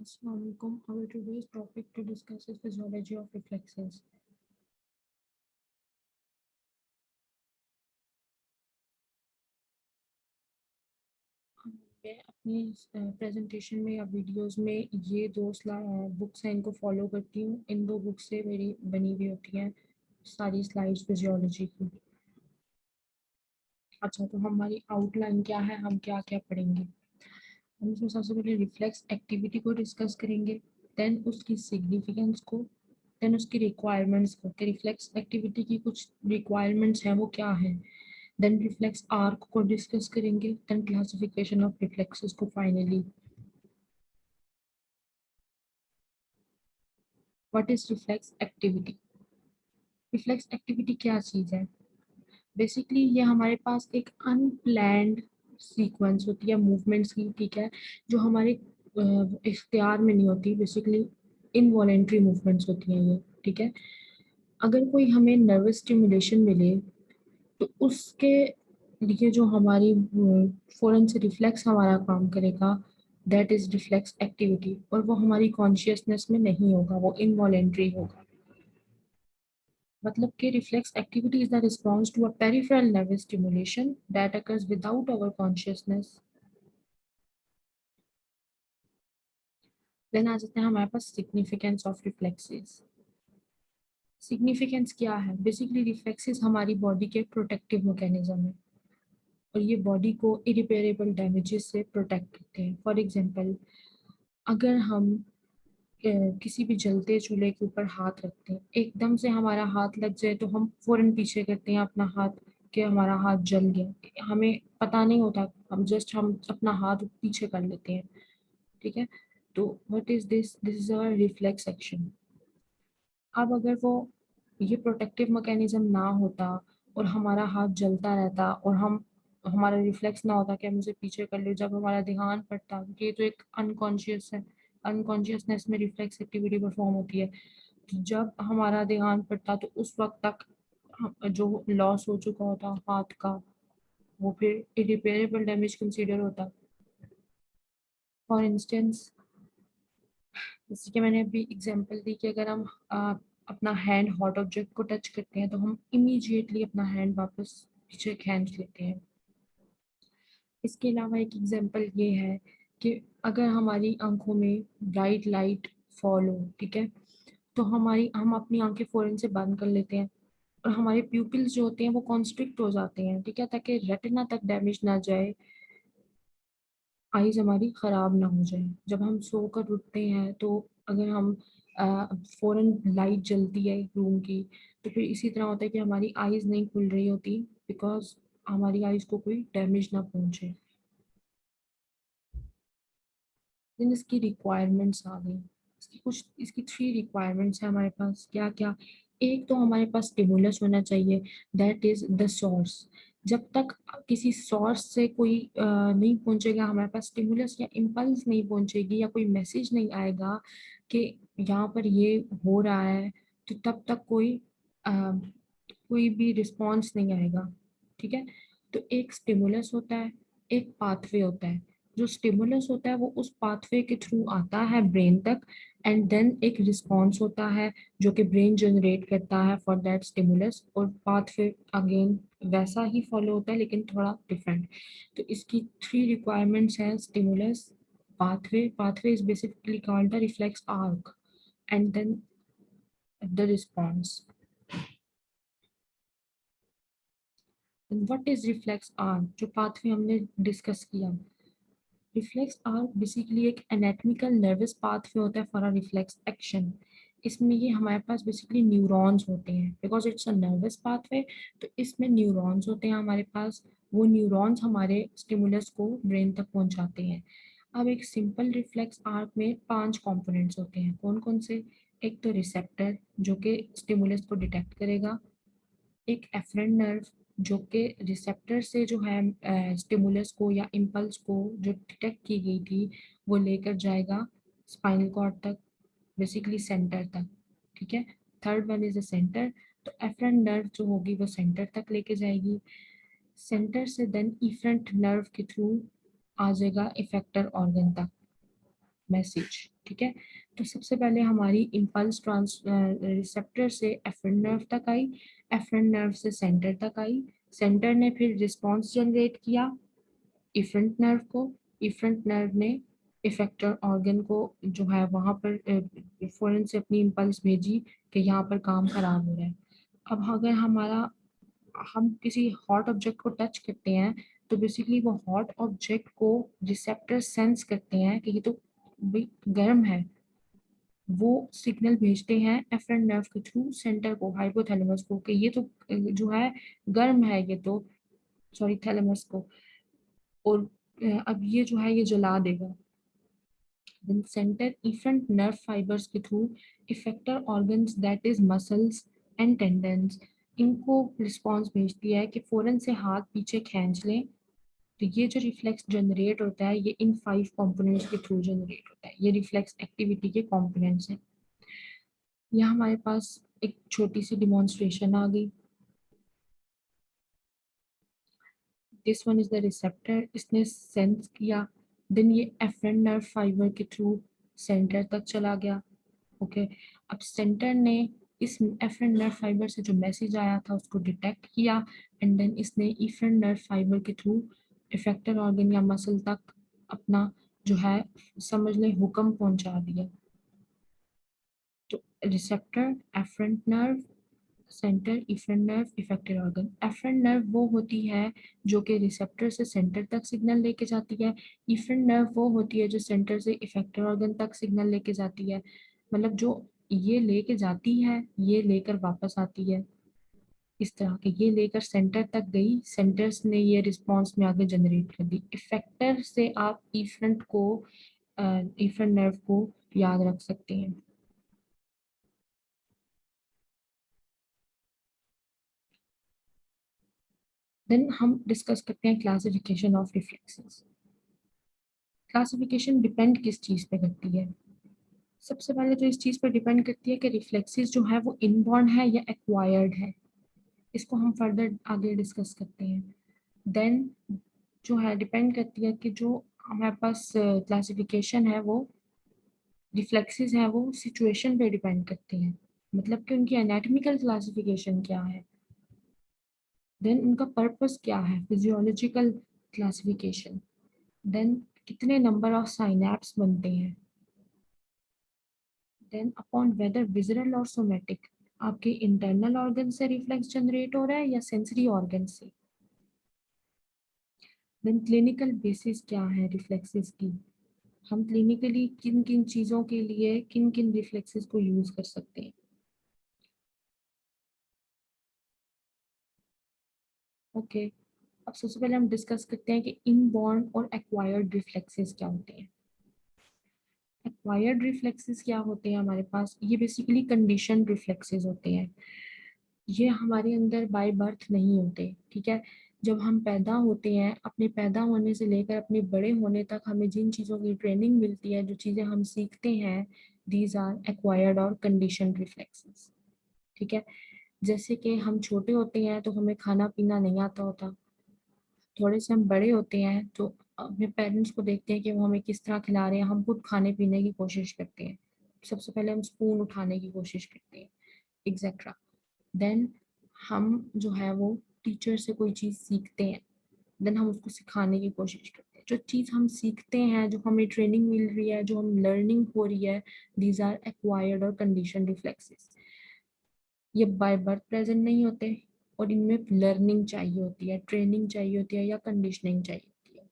Assalamualaikum. Our today's topic to discuss is physiology of reflexes. मैं अपनी presentation में या वीडियोस में ये दो बुक्स हैं, इनको फॉलो करती हूँ। इन दो बुक से मेरी बनी हुई होती हैं सारी स्लाइड्स फिजियोलॉजी की। अच्छा, तो हमारी आउटलाइन क्या है, हम क्या क्या पढ़ेंगे। हम इसमें सबसे पहले रिफ्लेक्स एक्टिविटी को डिस्कस करेंगे, देन उसकी सिग्निफिकेंस को, देन उसकी रिक्वायरमेंट्स को कि रिफ्लेक्स एक्टिविटी की कुछ रिक्वायरमेंट्स हैं वो क्या है, देन रिफ्लेक्स आर्क को डिस्कस करेंगे, देन क्लासिफिकेशन ऑफ रिफ्लेक्सेस को finally. What is reflex activity? Reflex activity क्या चीज़ है? बेसिकली ये हमारे पास एक अनप्लैंड सीक्वेंस होती है मूवमेंट्स की, ठीक है, जो हमारे इख्तियार में नहीं होती। बेसिकली इनवॉलेंट्री मूवमेंट्स होती हैं ये, ठीक है। अगर कोई हमें नर्वस स्टिमुलेशन मिले तो उसके लिए जो हमारी फौरन से रिफ्लेक्स हमारा काम करेगा, दैट इज रिफ्लेक्स एक्टिविटी, और वो हमारी कॉन्शियसनेस में नहीं होगा, वो इनवॉलेंट्री होगा। मतलब कि reflex activity is the response to a peripheral nervous stimulation that occurs without our consciousness. Then आ जाते हैं हमारे पास सिग्निफिकेंस ऑफ रिफ्लेक्सेस। सिग्निफिकेंस क्या है? बेसिकली रिफ्लेक्सेस हमारी बॉडी के प्रोटेक्टिव मैकेनिज्म है, और ये बॉडी को इरिपेरेबल डैमेजेस से प्रोटेक्ट करते हैं। फॉर एग्जांपल, अगर हम किसी भी जलते चूल्हे के ऊपर हाथ रखते हैं, एकदम से हमारा हाथ लग जाए तो हम फौरन पीछे करते हैं अपना हाथ, कि हमारा हाथ जल गया, हमें पता नहीं होता, हम अपना हाथ पीछे कर लेते हैं, ठीक है। तो what is this? This is our reflex action. अब अगर वो ये प्रोटेक्टिव मैकेनिज्म ना होता और हमारा हाथ जलता रहता और हम हमारा रिफ्लेक्स ना होता कि हम उसे पीछे कर ले, जब हमारा ध्यान पड़ता, क्योंकि ये तो एक अनकॉन्शियस है, अनकॉन्शियसनेस में रिफ्लेक्स एक्टिविटी परफॉर्म होती है। तो जब हमारा ध्यान पड़ता तो उस वक्त तक जो लॉस हो चुका होता हाथ का, वो फिर इरिपेरेबल डैमेज कंसीडर होता। फॉर इंस्टेंस, जैसे कि मैंने अभी एग्जांपल दी कि अगर हम अपना हैंड हॉट ऑब्जेक्ट को टच करते हैं तो हम इमीडिएटली अपना हैंड वापस पीछे खींच लेते हैं। इसके अलावा एक एग्जांपल ये है कि अगर हमारी आंखों में ब्राइट लाइट फॉल हो, ठीक है, तो हम अपनी आंखें फौरन से बंद कर लेते हैं, और हमारे प्यूपिल्स जो होते हैं वो कॉन्स्ट्रिक्ट हो जाते हैं, ठीक है, ताकि रेटिना तक डैमेज ना जाए, आईज हमारी खराब ना हो जाए। जब हम सोकर उठते हैं तो अगर हम फौरन लाइट जलती है रूम की, तो फिर इसी तरह होता है कि हमारी आईज नहीं खुल रही होती, बिकॉज हमारी आईज को कोई डैमेज ना पहुंचे। देन इसकी रिक्वायरमेंट्स आ गई। इसकी 3 रिक्वायरमेंट्स है हमारे पास। क्या क्या? एक तो हमारे पास स्टिमुलस होना चाहिए, दैट इज द सोर्स। जब तक किसी सोर्स से कोई नहीं पहुंचेगा हमारे पास स्टिमुलस या इम्पल्स नहीं पहुंचेगी या कोई मैसेज नहीं आएगा कि यहाँ पर ये हो रहा है, तो तब तक कोई भी रिस्पॉन्स नहीं आएगा, ठीक है। तो एक स्टिमुलस होता है, एक पाथवे होता है। जो स्टिमुलस होता है वो उस पाथवे के थ्रू आता है ब्रेन तक, एंड देन एक रिस्पॉन्स होता है जो कि ब्रेन जनरेट करता है फॉर दैट स्टिमुलस, और पाथवे अगेन वैसा ही फॉलो होता है लेकिन थोड़ा डिफरेंट। तो इसकी 3 रिक्वायरमेंट्स हैं: stimulus, pathway is basically called the reflex arc, and then the response. What is reflex arc? जो पाथवे हमने डिस्कस किया, रिफ्लेक्स आर्क बेसिकली एक एनाटॉमिकल नर्वस पाथवे होता है फॉर अ रिफ्लेक्स एक्शन। इसमें ये हमारे पास बेसिकली न्यूरॉन्स होते हैं, because it's a nervous pathway, तो इसमें न्यूरॉन्स होते हैं हमारे पास। वो न्यूरॉन्स हमारे स्टिमुलस को ब्रेन तक पहुंचाते हैं। अब एक सिंपल रिफ्लेक्स आर्क में 5 कंपोनेंट्स होते हैं। कौन कौन से? एक तो रिसेप्टर जो कि स्टिमुलस को डिटेक्ट करेगा, एक एफरेंट नर्व जो कि रिसेप्टर से जो है स्टिमुलस को या इम्पल्स को जो डिटेक्ट की गई थी वो लेकर जाएगा स्पाइनल कॉर्ड तक, बेसिकली सेंटर तक, ठीक है। Third one is the centre. तो एफरेंट नर्व जो होगी वो सेंटर तक लेके जाएगी, सेंटर से देन इफरेंट नर्व के थ्रू आ जाएगा इफेक्टर ऑर्गन तक। मैसेज। ठीक है, तो सबसे पहले हमारी इम्पल्स रिसेप्टर से एफरेंट नर्व तक आई, एफरेंट नर्व से सेंटर तक आई, सेंटर ने फिर रिस्पॉन्स जनरेट किया इफरेंट नर्व को, इफरेंट नर्व ने इफेक्टर ऑर्गन को जो है वहाँ पर फौरन से अपनी इम्पल्स भेजी कि यहाँ पर काम खराब हो रहा है। अब अगर हम किसी हॉट ऑब्जेक्ट को टच करते हैं तो बेसिकली वो हॉट ऑब्जेक्ट को रिसेप्टर सेंस करते हैं कि ये तो भाई गर्म है, वो सिग्नल भेजते हैं एफरेंट नर्व के थ्रू सेंटर को, हाइपोथैलेमस को, कि ये तो जो है गर्म है, ये तो सॉरी थैलेमस को, और अब ये जो है ये जला देगा। then center efferent nerve fibers के through effector organs that is muscles and tendons इनको रिस्पॉन्स भेजती है कि फौरन से हाथ पीछे खींच लें। तो ये जो रिफ्लेक्स जनरेट होता है ये इन 5 कंपोनेंट्स के थ्रू जनरेट होता है, ये रिफ्लेक्स एक्टिविटी के कंपोनेंट्स हैं। यहाँ हमारे पास एक छोटी सी डिमॉन्स्ट्रेशन आ गई। This one is the receptor, इसने सेंस किया, देन ये एफरेंट नर्व फाइबर के थ्रू सेंटर तक चला गया। ओके अब सेंटर ने इस एफरेंट नर्व फाइबर से जो मैसेज आया था उसको डिटेक्ट किया एंड देन इसने इफरेंट नर्व फाइबर के थ्रू इफेक्टर ऑर्गन या मसल तक अपना जो है समझ लें हुक्म पहुंचा दिया। तो receptor, afferent nerve, centre, efferent nerve, effector organ. Afferent nerve वो होती है जो कि रिसेप्टर से सेंटर तक सिग्नल लेके जाती है, इफरेंट नर्व वो होती है जो सेंटर से इफेक्टर ऑर्गन तक सिग्नल लेके जाती है। मतलब जो ये लेके जाती है ये लेकर वापस आती है, इस तरह के ये लेकर सेंटर तक गई, सेंटर्स ने ये रिस्पॉन्स में आगे जनरेट कर दी। इफेक्टर से आप इफरेंट को इफरेंट नर्व को याद रख सकते हैं। देन हम डिस्कस करते हैं classification of reflexes. Classification depend किस चीज़ पे करती है? सबसे पहले तो इस चीज़ पर डिपेंड करती है कि रिफ्लेक्सेस जो है वो इनबॉर्न है या एक्वायर्ड है। इसको हम फर्दर आगे डिस्कस करते हैं। देन जो है डिपेंड करती है कि जो हमारे पास क्लासिफिकेशन है वो रिफ्लेक्सेस है वो सिचुएशन पे डिपेंड करती हैं, मतलब कि उनकी एनाटॉमिकल क्लासिफिकेशन क्या है, देन उनका पर्पस क्या है, फिजियोलॉजिकल क्लासिफिकेशन, देन कितने नंबर ऑफ साइनैप्स बनते हैं, देन अपॉन वेदर विजुअल और सोमेटिक आपके इंटरनल ऑर्गन से रिफ्लेक्स जनरेट हो रहा है या सेंसरी ऑर्गन से, देन क्लिनिकल बेसिस क्या है रिफ्लेक्सेस की, हम क्लिनिकली किन किन चीज़ों के लिए किन किन रिफ्लेक्सेस को यूज़ कर सकते हैं। ओके अब सबसे पहले हम डिस्कस करते हैं कि इनबॉर्न और एक्वायर्ड रिफ्लेक्सेस क्या होते हैं। एक्वायर्ड रिफ्लेक्सेस क्या होते हैं हमारे पास, ये बेसिकली कंडीशन रिफ्लेक्सेस होते हैं, ये हमारे अंदर बाय बर्थ नहीं होते। ठीक है, जब हम पैदा होते हैं अपने पैदा होने से लेकर अपने बड़े होने तक हमें जिन चीज़ों की ट्रेनिंग मिलती है, जो चीज़ें हम सीखते हैं, दीज आर एक्वायर्ड और कंडीशन रिफ्लेक्सेस। ठीक है, जैसे कि हम छोटे होते हैं तो हमें खाना पीना नहीं आता होता, थोड़े से हम बड़े होते हैं तो अपने पेरेंट्स को देखते हैं कि वो हमें किस तरह खिला रहे हैं, हम खुद खाने पीने की कोशिश करते हैं, सबसे पहले हम स्पून उठाने की कोशिश करते हैं एक्सेट्रा। देन हम जो है वो टीचर से कोई चीज़ सीखते हैं, देन हम उसको सिखाने की कोशिश करते हैं, जो चीज़ हम सीखते हैं, जो हमें ट्रेनिंग मिल रही है, जो हम लर्निंग हो रही है, दीज आर एक्वायर्ड और कंडीशन रिफ्लेक्सेस। ये बाय बर्थ प्रेजेंट नहीं होते और इनमें लर्निंग चाहिए होती है, ट्रेनिंग चाहिए होती है या कंडीशनिंग चाहिए होती है।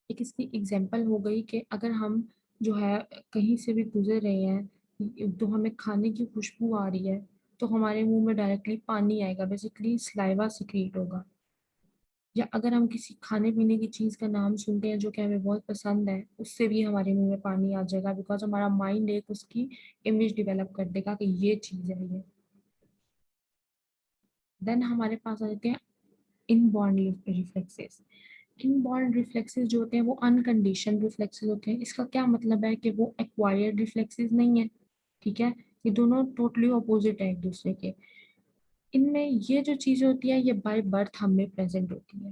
एक इसकी एग्जांपल हो गई कि अगर हम जो है कहीं से भी गुजर रहे हैं तो हमें खाने की खुशबू आ रही है तो हमारे मुंह में डायरेक्टली पानी आएगा, बेसिकली सलाइवा सिक्रीट होगा। या अगर हम किसी खाने पीने की चीज़ का नाम सुनते हैं जो कि हमें बहुत पसंद है, उससे भी हमारे मुंह में पानी आ जाएगा, बिकॉज हमारा माइंड एक उसकी इमेज डेवलप कर देगा कि ये चीज़ है ये। देन हमारे पास आ जाते हैं इनबॉर्न रिफ्लेक्सेस। इनबॉर्न रिफ्लेक्सेस जो होते हैं वो अनकंडीशन रिफ्लेक्सेस होते हैं। इसका क्या मतलब है कि वो एक्वायर्ड रिफ्लेक्सेस नहीं है। ठीक है, ये दोनों टोटली अपोजिट है एक दूसरे के। इनमें ये जो चीज़ें होती है ये बाय बर्थ हम में प्रेजेंट होती है।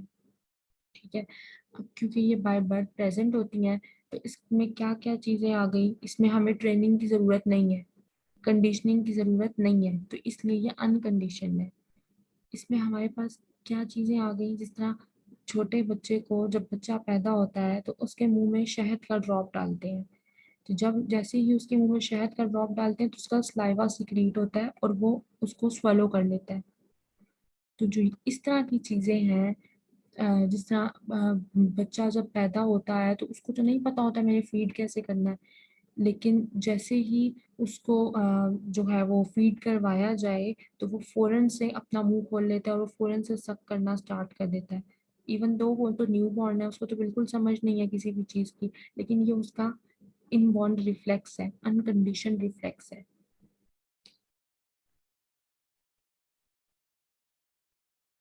ठीक है, अब क्योंकि ये बाय बर्थ प्रेजेंट होती हैं तो इसमें क्या क्या चीजें आ गई, इसमें हमें ट्रेनिंग की जरूरत नहीं है, कंडीशनिंग की जरूरत नहीं है, तो इसलिए ये अनकंडीशनड है। इसमें हमारे पास क्या चीजें आ गई, जिस तरह छोटे बच्चे को, जब बच्चा पैदा होता है तो उसके मुंह में शहद का ड्रॉप डालते हैं। तो जब जैसे ही उसके मुंह में शहद का ड्रॉप डालते हैं तो उसका स्लाइवा सिक्रीट होता है और वो उसको स्वेलो कर लेता है। तो जो इस तरह की चीजें हैं, जिस तरह बच्चा जब पैदा होता है तो उसको तो नहीं पता होता मैंने फीड कैसे करना है, लेकिन जैसे ही उसको जो है वो फीड करवाया जाए तो वो फौरन से अपना मुंह खोल लेता है और वो फौरन से सक करना स्टार्ट कर देता है। इवन दो वो तो न्यू बॉर्न है, उसको तो बिल्कुल समझ नहीं है किसी भी चीज़ की, लेकिन ये उसका इनबॉर्न रिफ्लेक्स है, अनकंडीशन रिफ्लेक्स है।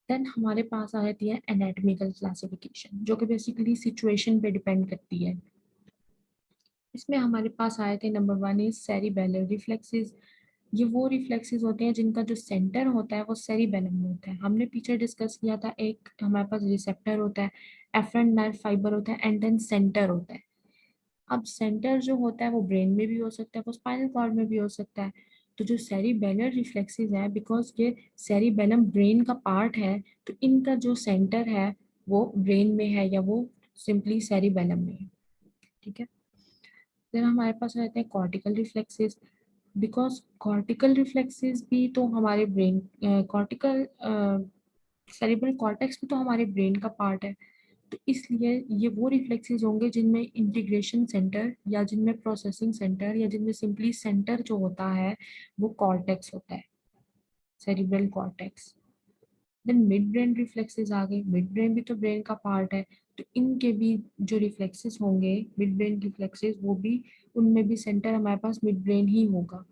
देन हमारे पास आ जाती है एनाटॉमिकल क्लासिफिकेशन, जो कि बेसिकली सिचुएशन पे डिपेंड करती है। इसमें हमारे पास आए थे, number one is cerebellar reflexes. ये वो रिफ्लेक्सेस होते हैं जिनका जो सेंटर होता है वो सेरिबेलम में होता है। हमने पीछे डिस्कस किया था, एक हमारे पास रिसेप्टर होता है, एफरेंट नर्व फाइबर होता है, एंड देन सेंटर होता है। अब सेंटर जो होता है वो ब्रेन में भी हो सकता है, वो स्पाइनल कॉर्ड में भी हो सकता है। तो जो सेरिबेलर रिफ्लेक्सेस है, बिकॉज ये सेरिबेलम ब्रेन का पार्ट है, तो इनका जो सेंटर है वो ब्रेन में है या वो सिंपली सेरिबेलम में है। ठीक है। फिर हमारे पास रहते हैं cortical reflexes. Because cortical reflexes भी तो हमारे ब्रेन, कॉर्टिकल सेरिब्रल कॉर्टेक्स भी तो हमारे ब्रेन का पार्ट है। तो इसलिए ये वो रिफ्लेक्सेस होंगे जिनमें इंटीग्रेशन सेंटर या जिनमें प्रोसेसिंग सेंटर या जिनमें सिंपली सेंटर जो होता है वो कॉर्टेक्स होता है, cerebral cortex. Then midbrain reflexes आ गए, मिड ब्रेन भी तो ब्रेन का पार्ट है। तो इनके भी जो रिफ्लेक्सेस होंगे, मिड ब्रेन रिफ्लेक्सेस, वो भी, उनमें भी सेंटर हमारे पास मिड ब्रेन ही होगा।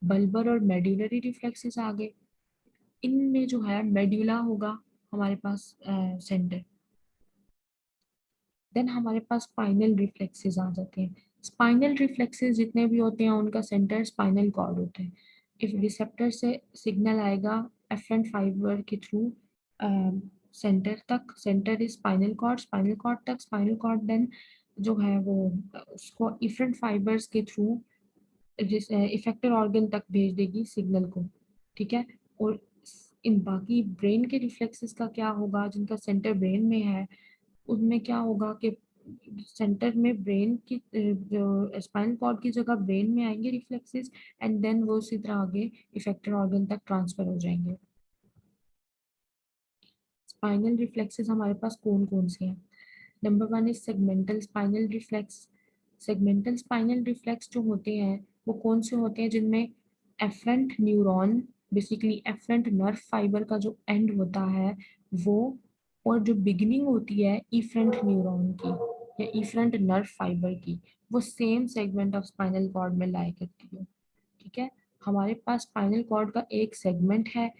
बल्बर और मेड्यूलरी रिफ्लेक्सेस आ गए, इनमें जो है मेड्यूला होगा हमारे पास सेंटर। देन हमारे पास स्पाइनल रिफ्लेक्सेस आ जाते हैं। स्पाइनल रिफ्लेक्सेस जितने भी होते हैं उनका सेंटर स्पाइनल कॉर्ड होता है। इफ रिसेप्टर से सिग्नल आएगा एफरेंट फाइबर के थ्रू सेंटर तक, centre is spinal cord, spinal cord तक, स्पाइनल कॉर्ड देन जो है वो उसको इफरेंट फाइबर्स के थ्रू जिस इफेक्टर ऑर्गन तक भेज देगी सिग्नल को। ठीक है। और इन बाकी ब्रेन के रिफ्लेक्सेस का क्या होगा, जिनका सेंटर ब्रेन में है, उनमें क्या होगा कि सेंटर में ब्रेन की जो स्पाइनल कॉर्ड की जगह ब्रेन में आएंगे रिफ्लेक्सेस, एंड देन वो उसी तरह आगे इफेक्टर ऑर्गन तक ट्रांसफर हो जाएंगे। स्पाइनल रिफ्लेक्सेस हमारे पास कौन कौन से हैं? Number one is segmental spinal reflex. Segmental spinal reflex जो होते हैं वो कौन से होते हैं, जिनमें afferent neuron, basically afferent nerve fibre का जो एंड होता है वो, और जो बिगिनिंग होती है इफरेंट न्यूरॉन की या इफरेंट नर्व फाइबर की, वो same segment of spinal cord में लाई करती है। ठीक है। हमारे पास स्पाइनल कॉर्ड का एक सेगमेंट है,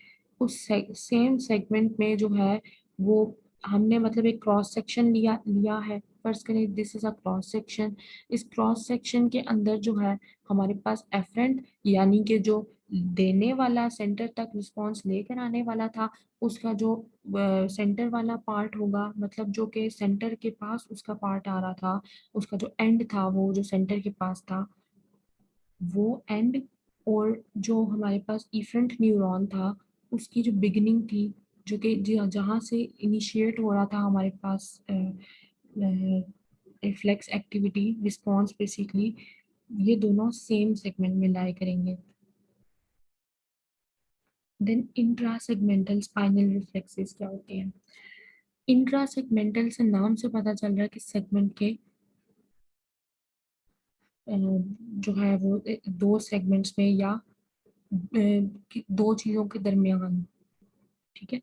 उस सेम सेगमेंट में जो है वो हमने मतलब एक क्रॉस सेक्शन लिया लिया है, फर्ज करें this is a cross section. इस क्रॉस सेक्शन के अंदर जो है हमारे पास एफरेंट, यानी कि जो देने वाला सेंटर तक रिस्पांस लेकर आने वाला था, उसका जो सेंटर वाला पार्ट होगा, मतलब जो कि सेंटर के पास उसका पार्ट आ रहा था, उसका जो एंड था वो जो सेंटर के पास था वो एंड, और जो हमारे पास इफरेंट न्यूरॉन था उसकी जो बिगिनिंग थी, जो कि जहाँ से इनिशिएट हो रहा था हमारे पास रिफ्लेक्स एक्टिविटी रिस्पॉन्स बेसिकली, ये दोनों सेम सेगमेंट में लाई करेंगे। Then intra segmental spinal reflexes क्या होते हैं? इंट्रा सेगमेंटल से नाम से पता चल रहा है कि सेगमेंट के जो है वो दो सेगमेंट्स में या दो चीजों के दरमियान। ठीक है।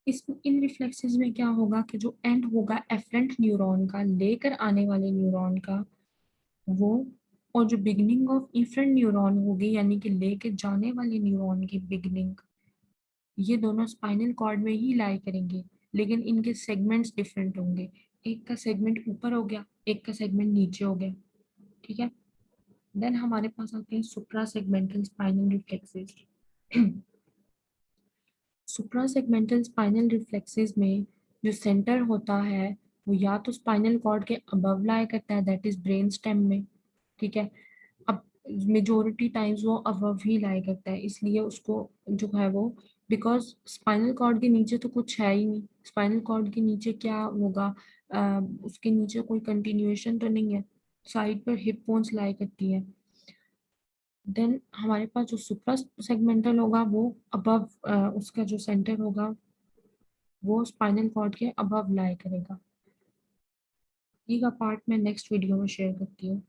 इस इन रिफ्लेक्सेस में क्या होगा कि जो एंड होगा एफरेंट न्यूरॉन का लेकर आने वाले न्यूरॉन का, वो, और जो बिगनिंग ऑफ इफरेंट न्यूरॉन होगी यानी कि लेके जाने वाले न्यूरॉन की बिगनिंग, ये दोनों स्पाइनल कॉर्ड में ही लाई करेंगे, लेकिन इनके सेगमेंट्स डिफरेंट होंगे। एक का सेगमेंट ऊपर हो गया, एक का सेगमेंट नीचे हो गया। ठीक है। देन हमारे पास आते हैं सुप्रा सेगमेंटल स्पाइनल रिफ्लेक्सेस। सुप्रा सेगमेंटल स्पाइनल रिफ्लेक्सेस में जो सेंटर होता है वो या तो स्पाइनल कॉर्ड के अबव लाई करता है, दैट इज ब्रेन स्टेम में, ठीक है। अब मेजोरिटी टाइम्स वो अबव ही लाई करता है, इसलिए उसको जो है वो, बिकॉज स्पाइनल कॉर्ड के नीचे तो कुछ है ही नहीं, स्पाइनल कॉर्ड के नीचे क्या होगा, उसके नीचे कोई कंटिन्यूएशन तो नहीं है, साइड पर हिप बोन्स लाई करती है। देन हमारे पास जो सुप्रा सेगमेंटल होगा वो अबव, उसका जो सेंटर होगा वो स्पाइनल कॉर्ड के अबव लाई करेगा। ये का पार्ट मैं नेक्स्ट वीडियो में शेयर करती हूँ।